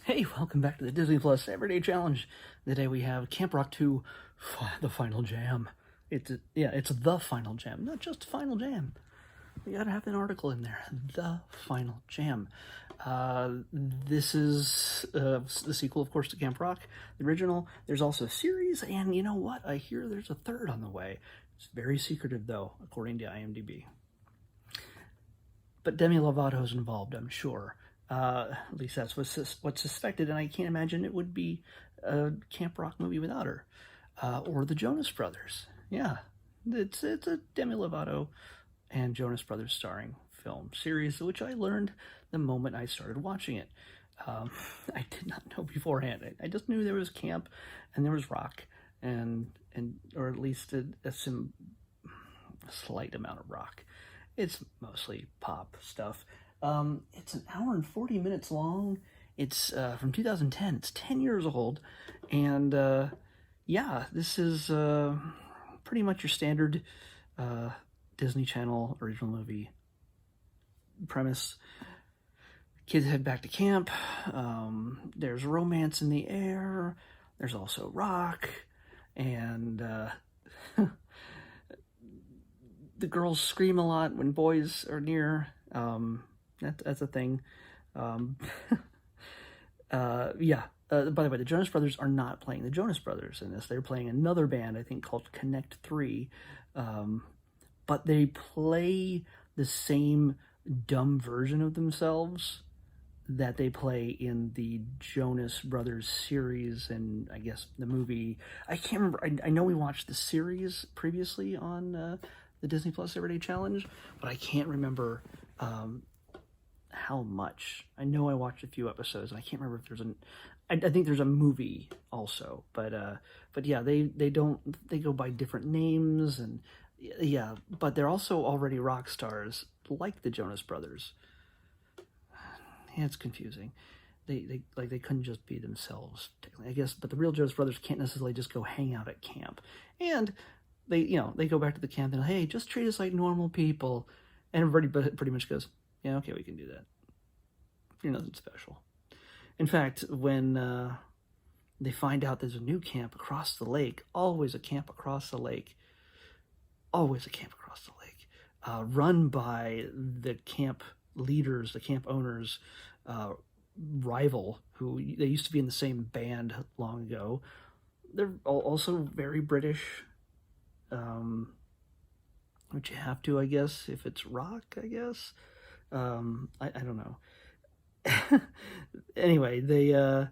Hey, welcome back to the Disney Plus Everyday Challenge. Today we have Camp Rock 2, the Final Jam. It's the Final Jam, not just Final Jam. We gotta have an article in there. The Final Jam. This is the sequel, of course, to Camp Rock, the original. There's also a series, and you know what? I hear there's a third on the way. It's very secretive, though, according to IMDb. But Demi Lovato's involved, I'm sure. At least that's what's suspected, and I can't imagine it would be a Camp Rock movie without her. Or the Jonas Brothers. Yeah, it's a Demi Lovato and Jonas Brothers starring film series, which I learned the moment I started watching it. I did not know beforehand. I just knew there was camp and there was rock, and or at least a slight amount of rock. It's mostly pop stuff. It's an hour and 40 minutes long. It's from 2010. It's 10 years old. And yeah, this is pretty much your standard Disney Channel original movie premise. Kids head back to camp. There's romance in the air. There's also rock. And the girls scream a lot when boys are near. That's a thing. Yeah. By the way, the Jonas Brothers are not playing the Jonas Brothers in this. They're playing another band, I think, called Connect 3. But they play the same dumb version of themselves that they play in the Jonas Brothers series and, I guess, the movie. I can't remember. I know we watched the series previously on the Disney Plus Everyday Challenge, but I can't remember how much. I know I watched a few episodes, and I can't remember if there's I think there's a movie also, but yeah, they go by different names, and yeah, but they're also already rock stars like the Jonas Brothers. Yeah, it's confusing. They couldn't just be themselves, I guess, but the real Jonas Brothers can't necessarily just go hang out at camp, and they go back to the camp and, hey, just treat us like normal people, and everybody pretty much goes, yeah, okay, we can do that. You're nothing special. In fact, when they find out there's a new camp across the lake, always a camp across the lake, run by the camp leaders, the camp owners, rival, who they used to be in the same band long ago. They're also very British, which you have to, I guess, if it's rock, I guess. I don't know. Anyway, the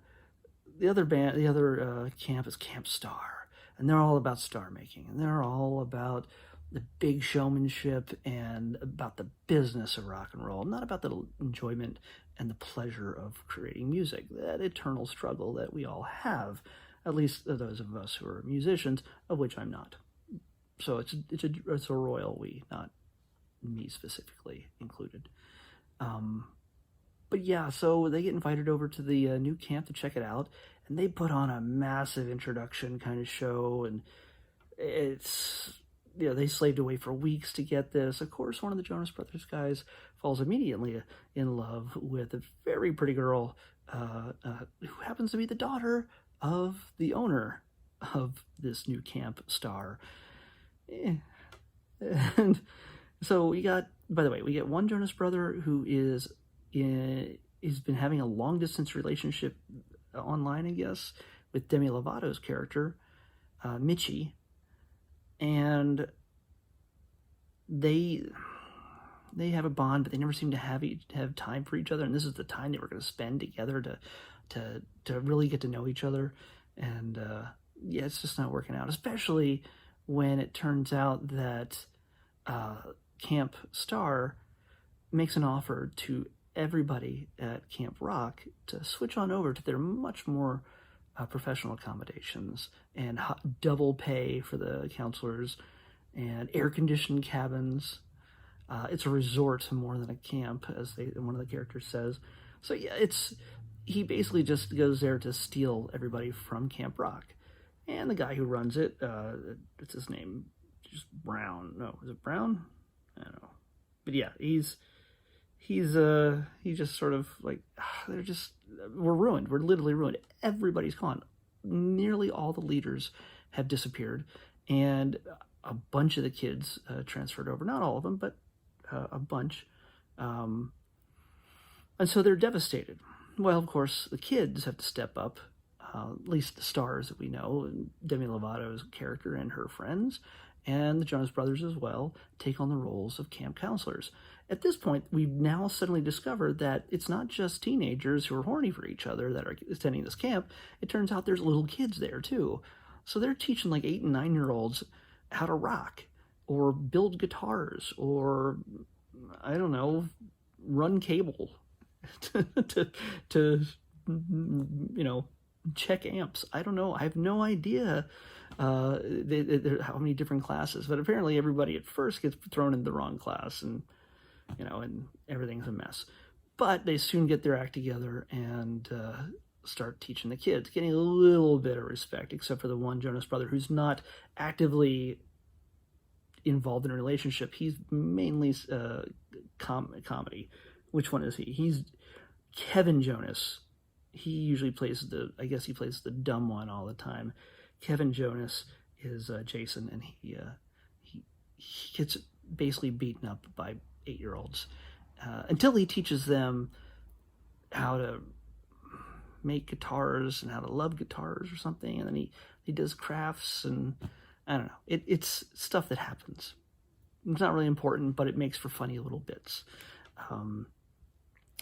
other camp is Camp Star, and they're all about star making, and they're all about the big showmanship and about the business of rock and roll, not about the enjoyment and the pleasure of creating music, that eternal struggle that we all have, at least those of us who are musicians, of which I'm not. So it's a royal we, not me specifically included. But yeah, so they get invited over to the new camp to check it out, and they put on a massive introduction kind of show, and it's, they slaved away for weeks to get this. Of course, one of the Jonas Brothers guys falls immediately in love with a very pretty girl who happens to be the daughter of the owner of this new Camp Star. And so we get one Jonas Brother who has been having a long distance relationship online, I guess, with Demi Lovato's character, Mitchie, and they have a bond, but they never seem to have time for each other. And this is the time they were going to spend together to really get to know each other. And yeah, it's just not working out, especially when it turns out that Camp Star makes an offer to everybody at Camp Rock to switch on over to their much more professional accommodations and double pay for the counselors and air-conditioned cabins. It's a resort more than a camp, as one of the characters says. So yeah, he basically just goes there to steal everybody from Camp Rock. And the guy who runs it, what's his name? Just Brown. No, is it Brown? I don't know. But yeah, he's just sort of like, we're ruined. We're literally ruined. Everybody's gone. Nearly all the leaders have disappeared, and a bunch of the kids transferred over. Not all of them, but a bunch. And so they're devastated. Well, of course, the kids have to step up, at least the stars that we know, Demi Lovato's character and her friends, and the Jonas Brothers as well, take on the roles of camp counselors. At this point, we've now suddenly discovered that it's not just teenagers who are horny for each other that are attending this camp. It turns out there's little kids there, too. So they're teaching like 8 and 9-year-olds how to rock, or build guitars, or, I don't know, run cable to check amps. I don't know. I have no idea how many different classes, but apparently everybody at first gets thrown in the wrong class, and everything's a mess. But they soon get their act together and start teaching the kids, getting a little bit of respect, except for the one Jonas brother who's not actively involved in a relationship. He's mainly comedy. Which one is he? He's Kevin Jonas. He usually plays I guess he plays the dumb one all the time. Kevin Jonas is Jason, and he gets basically beaten up by 8-year-olds until he teaches them how to make guitars and how to love guitars or something, and then he does crafts, and I don't know. It's stuff that happens. It's not really important, but it makes for funny little bits.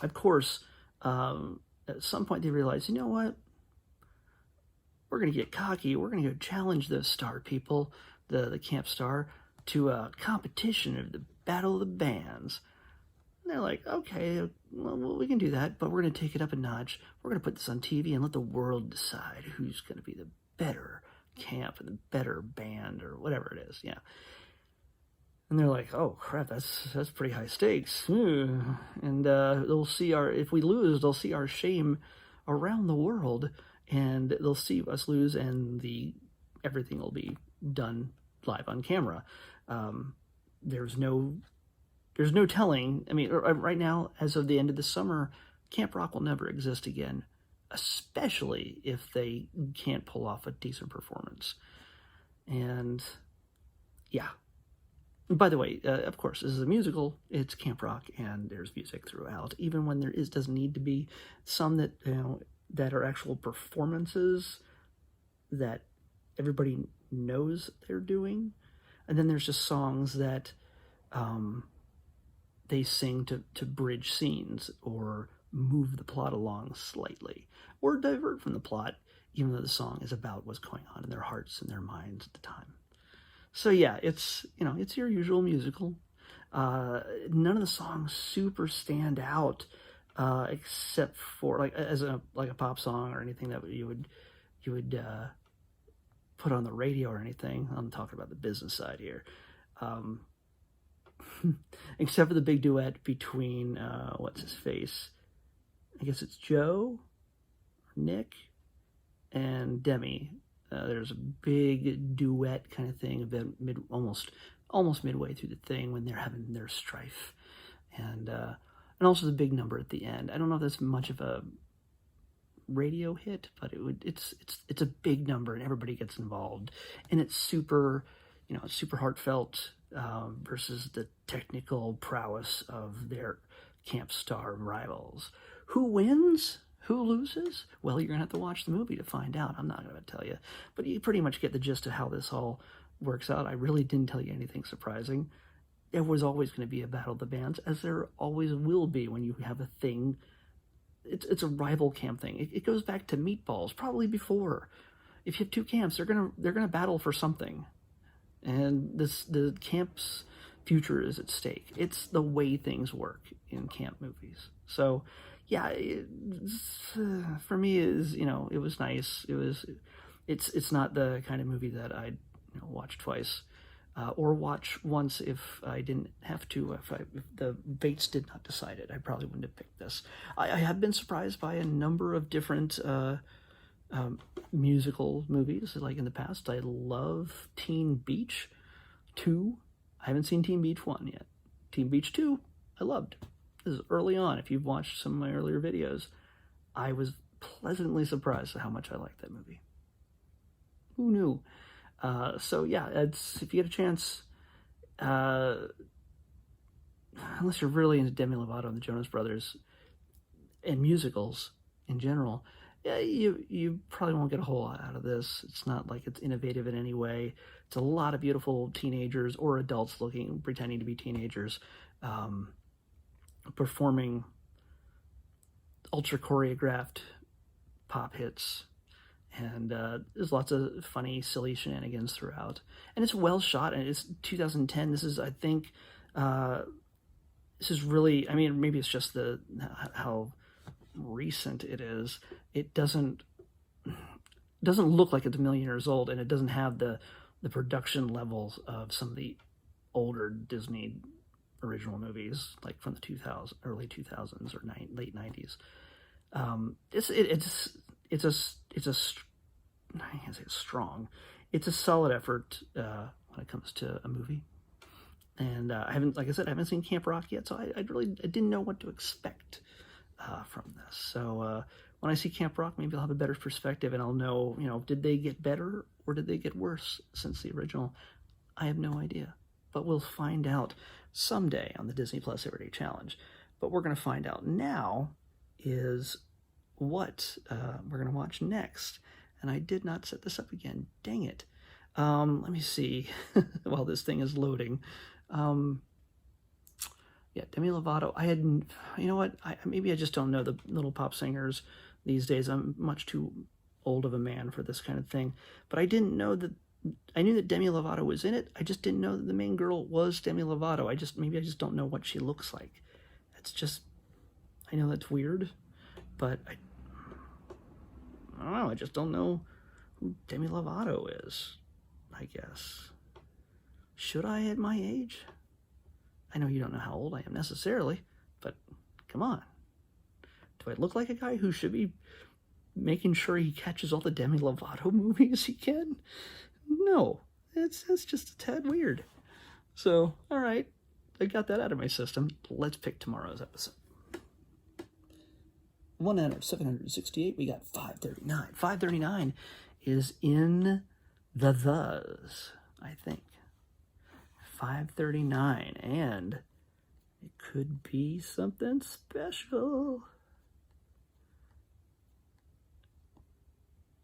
Of course, at some point they realize, you know what? We're going to get cocky. We're going to go challenge those star people, the camp star, to a competition of the Battle of the Bands. And they're like, okay, well, we can do that, but we're going to take it up a notch. We're going to put this on TV and let the world decide who's going to be the better camp and the better band, or whatever it is. Yeah. And they're like, oh crap, that's pretty high stakes. And they'll see if we lose, they'll see our shame around the world, and they'll see us lose, and everything will be done live on camera. There's no telling. I mean, right now, as of the end of the summer, Camp Rock will never exist again, especially if they can't pull off a decent performance. And yeah. By the way, of course, this is a musical. It's Camp Rock, and there's music throughout, even when there doesn't need to be. Some that are actual performances that everybody knows they're doing, and then there's just songs that they sing to bridge scenes or move the plot along slightly, or divert from the plot, even though the song is about what's going on in their hearts and their minds at the time. So yeah, it's your usual musical. None of the songs super stand out, except for like a pop song or anything that you would put on the radio or anything. I'm talking about the business side here. Except for the big duet between what's his face? I guess it's Joe, Nick, and Demi. There's a big duet kind of thing about almost midway through the thing when they're having their strife, and also the big number at the end. I don't know if that's much of a radio hit, but it's a big number and everybody gets involved, and it's super heartfelt versus the technical prowess of their camp star rivals. Who wins? Who loses? Well, you're going to have to watch the movie to find out. I'm not going to tell you. But you pretty much get the gist of how this all works out. I really didn't tell you anything surprising. There was always going to be a battle of the bands, as there always will be when you have a thing. It's a rival camp thing. It goes back to Meatballs, probably before. If you have two camps, they're gonna battle for something. And the camp's future is at stake. It's the way things work in camp movies. So yeah, for me, it was nice. It's not the kind of movie that I'd watch twice, or watch once if I didn't have to. If the Bates did not decide it, I probably wouldn't have picked this. I have been surprised by a number of different musical movies, like in the past. I love Teen Beach 2. I haven't seen Teen Beach 1 yet. Teen Beach 2, I loved. This is early on. If you've watched some of my earlier videos, I was pleasantly surprised at how much I liked that movie. Who knew? So yeah, if you get a chance, unless you're really into Demi Lovato and the Jonas Brothers and musicals in general, yeah, you probably won't get a whole lot out of this. It's not like it's innovative in any way. It's a lot of beautiful teenagers or adults pretending to be teenagers, performing ultra choreographed pop hits, and there's lots of funny, silly shenanigans throughout. And it's well shot, and it's 2010. This is, I think, this is really, I mean, maybe it's just how recent it is. It doesn't look like it's a million years old, and it doesn't have the production levels of some of the older Disney original movies, like from the early 2000s or late 90s. I can't say it's strong. It's a solid effort when it comes to a movie. And I haven't seen Camp Rock yet, so I didn't know what to expect from this. So when I see Camp Rock, maybe I'll have a better perspective, and I'll know, did they get better or did they get worse since the original? I have no idea, but we'll find out someday on the Disney Plus Everyday Challenge. But we're going to find out now is what we're going to watch next. And I did not set this up again. Dang it. Let me see while this thing is loading. Yeah, Demi Lovato. Maybe I just don't know the little pop singers these days. I'm much too old of a man for this kind of thing. But I didn't know that. I knew that Demi Lovato was in it. I just didn't know that the main girl was Demi Lovato. Maybe I just don't know what she looks like. I know that's weird, but I don't know. I just don't know who Demi Lovato is, I guess. Should I at my age? I know you don't know how old I am necessarily, but come on. Do I look like a guy who should be making sure he catches all the Demi Lovato movies he can? No, that's just a tad weird. So, all right, I got that out of my system. Let's pick tomorrow's episode. 1 out of 768, we got 539. 539 is in the thes, I think. 539, and it could be something special.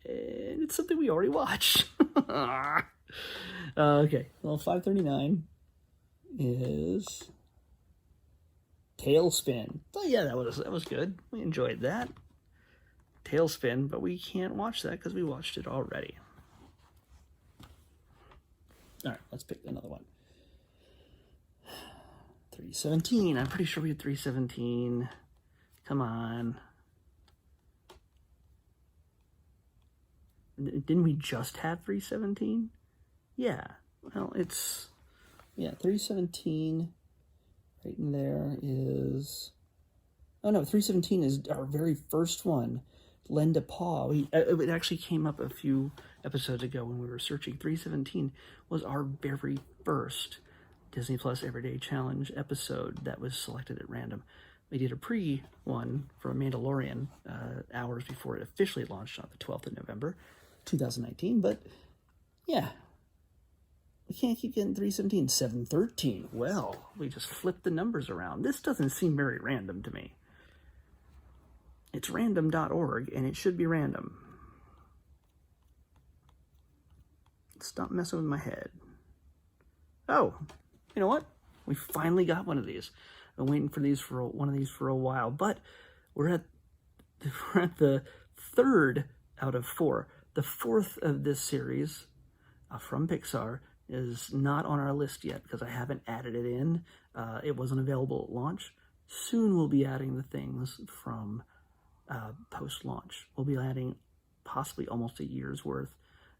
And it's something we already watched. Okay, well, 539 is Tailspin. Oh yeah, that was good. We enjoyed that. Tailspin, but we can't watch that because we watched it already. All right, let's pick another one. 317. I'm pretty sure we had 317. Come on. Didn't we just have 317? Yeah. Well, 317 right in there is... Oh, no, 317 is our very first one. Lend a Paw. It actually came up a few episodes ago when we were searching. 317 was our very first Disney Plus Everyday Challenge episode that was selected at random. We did a pre-one for Mandalorian hours before it officially launched on the 12th of November, 2019. But, yeah, we can't keep getting 317. 713. Well, we just flipped the numbers around. This doesn't seem very random to me. It's random.org, and it should be random. Stop messing with my head. Oh, you know what? We finally got one of these. I've been waiting for one of these for a while, but we're at the third out of 4. The fourth of this series from Pixar is not on our list yet because I haven't added it in. It wasn't available at launch. Soon we'll be adding the things from post-launch. We'll be adding possibly almost a year's worth.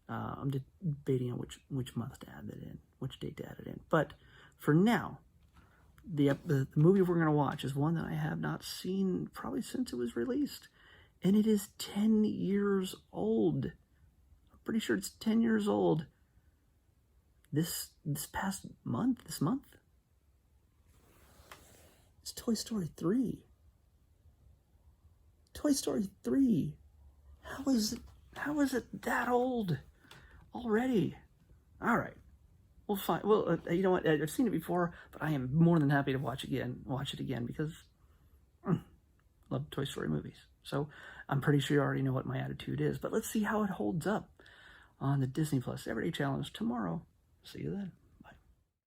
I'm debating on which month to add it in, which date to add it in. But for now, the movie we're going to watch is one that I have not seen probably since it was released. And it is 10 years old. I'm pretty sure it's 10 years old. This month. It's Toy Story 3. Toy Story 3. How is it that old already? All right. Well, fine. Well, you know what? I've seen it before, but I am more than happy to watch it again because I love Toy Story movies. So I'm pretty sure you already know what my attitude is. But let's see how it holds up on the Disney Plus Everyday Challenge tomorrow. See you then.